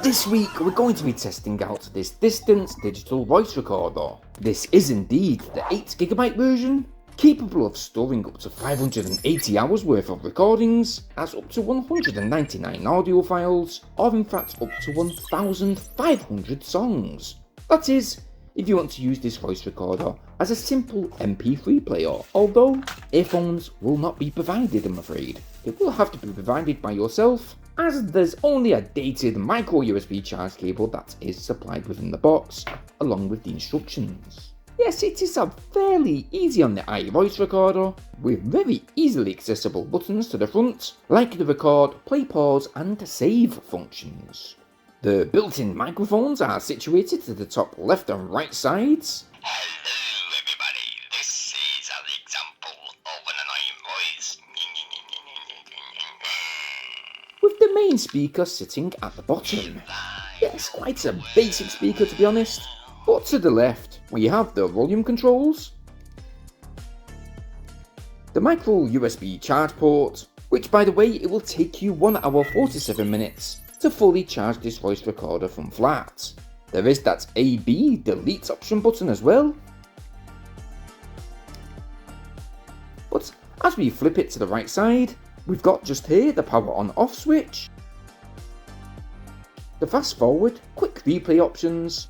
this week we're going to be testing out this Distancee digital voice recorder. This is indeed the 8GB version, capable of storing up to 580 hours worth of recordings, as up to 199 audio files, or in fact up to 1,500 songs. That is, if you want to use this voice recorder as a simple MP3 player, although earphones will not be provided, I'm afraid. It will have to be provided by yourself, as there's only a dated micro USB charge cable that is supplied within the box, along with the instructions. Yes, it is a fairly easy on the eye voice recorder, with very easily accessible buttons to the front, like the record, play, pause and save functions. The built-in microphones are situated to the top left and right sides. Hello everybody, this is an example of an annoying voice. With the main speaker sitting at the bottom. Yes, quite a basic speaker to be honest. But to the left, we have the volume controls, the micro USB charge port, which by the way, it will take you 1 hour 47 minutes to fully charge this voice recorder from flat. There is that AB delete option button as well. But as we flip it to the right side, we've got just here the power on off switch, the fast forward, quick replay options,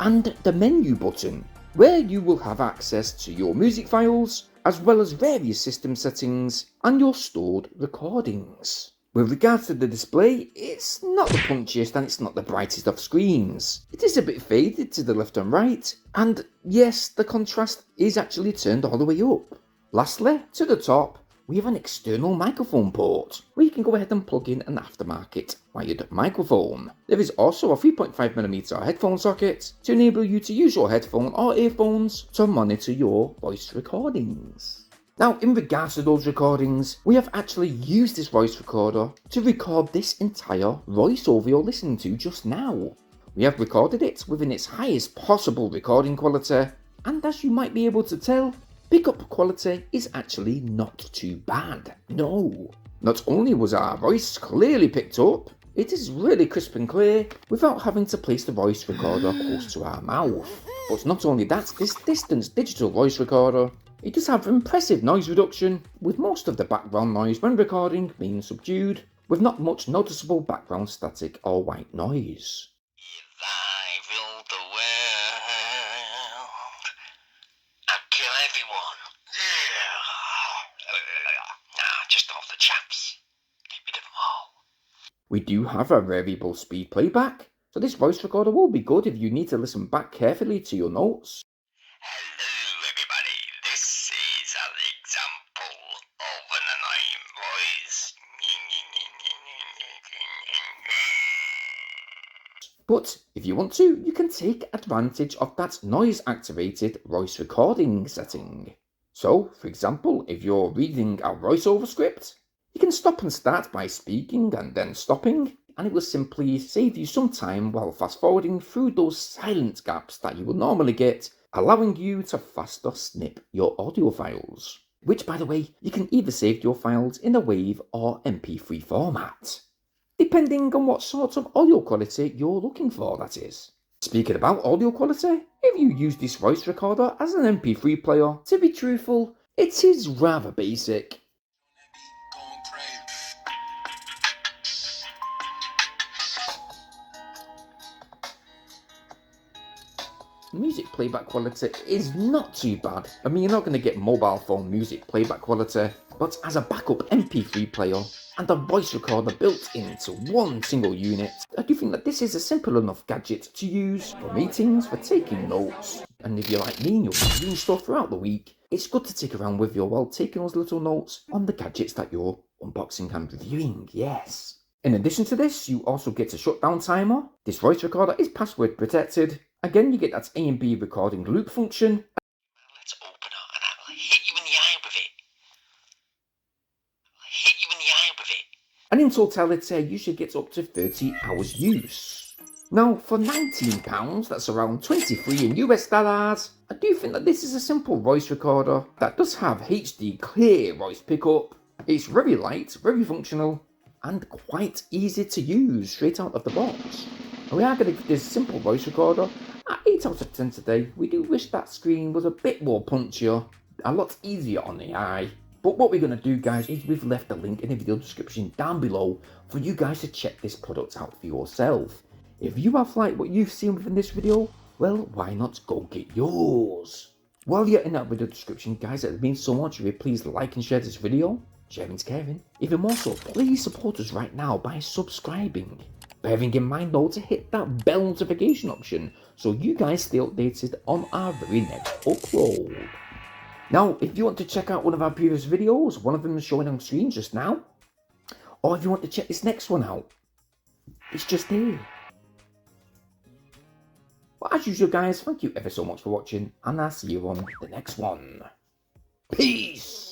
and the menu button, where you will have access to your music files, as well as various system settings and your stored recordings. With regards to the display, it's not the punchiest and it's not the brightest of screens. It is a bit faded to the left and right, and yes, the contrast is actually turned all the way up. Lastly, to the top, we have an external microphone port, where you can go ahead and plug in an aftermarket wired microphone. There is also a 3.5mm headphone socket to enable you to use your headphone or earphones to monitor your voice recordings. Now, in regards to those recordings, we have actually used this voice recorder to record this entire voiceover you're listening to just now. We have recorded it within its highest possible recording quality, and as you might be able to tell, pickup quality is actually not too bad. No. Not only was our voice clearly picked up, it is really crisp and clear without having to place the voice recorder close to our mouth. But not only that, this Distancee digital voice recorder, it does have impressive noise reduction, with most of the background noise when recording being subdued, with not much noticeable background static or white noise. If I rule the world, I'll kill everyone. Just off the chaps. Get rid of them all. We do have a variable speed playback, so this voice recorder will be good if you need to listen back carefully to your notes. Hello everybody, this is an example of an annoying voice. But if you want to, you can take advantage of that noise activated voice recording setting. So, for example, if you're reading a voiceover script, you can stop and start by speaking and then stopping, and it will simply save you some time while fast forwarding through those silent gaps that you will normally get, allowing you to faster snip your audio files. Which, by the way, you can either save your files in a WAV or MP3 format, depending on what sort of audio quality you're looking for, that is. Speaking about audio quality, if you use this voice recorder as an MP3 player, to be truthful, it is rather basic. Music playback quality is not too bad. I mean, you're not going to get mobile phone music playback quality, but as a backup MP3 player and a voice recorder built into one single unit, I do think that this is a simple enough gadget to use for meetings, for taking notes, and if you're like me and you're doing stuff throughout the week, it's good to take around with you while taking those little notes on the gadgets that you're unboxing and reviewing, yes. In addition to this, you also get a shutdown timer. This voice recorder is password protected. Again, you get that A and B recording loop function. Let's open it and I will hit you in the eye with it. I'll hit you in the eye with it. And in totality, you should get up to 30 hours use. Now, for £19, that's around 23 in US dollars, I do think that this is a simple voice recorder that does have HD clear voice pickup. It's very light, very functional, and quite easy to use straight out of the box. And we are going to give this simple voice recorder at 8 out of 10 today. We do wish that screen was a bit more punchier, a lot easier on the eye. But what we're going to do, guys, is we've left a link in the video description down below for you guys to check this product out for yourself. If you have liked what you've seen within this video, well, why not go get yours? While you're in that video description, guys, it means so much if you please like and share this video. Sharing's caring. Even more so, please support us right now by subscribing. Bearing in mind though to hit that bell notification option so you guys stay updated on our very next upload. Now, if you want to check out one of our previous videos, one of them is showing on screen just now, or if you want to check this next one out, it's just here. But as usual, guys, thank you ever so much for watching, and I'll see you on the next one. Peace!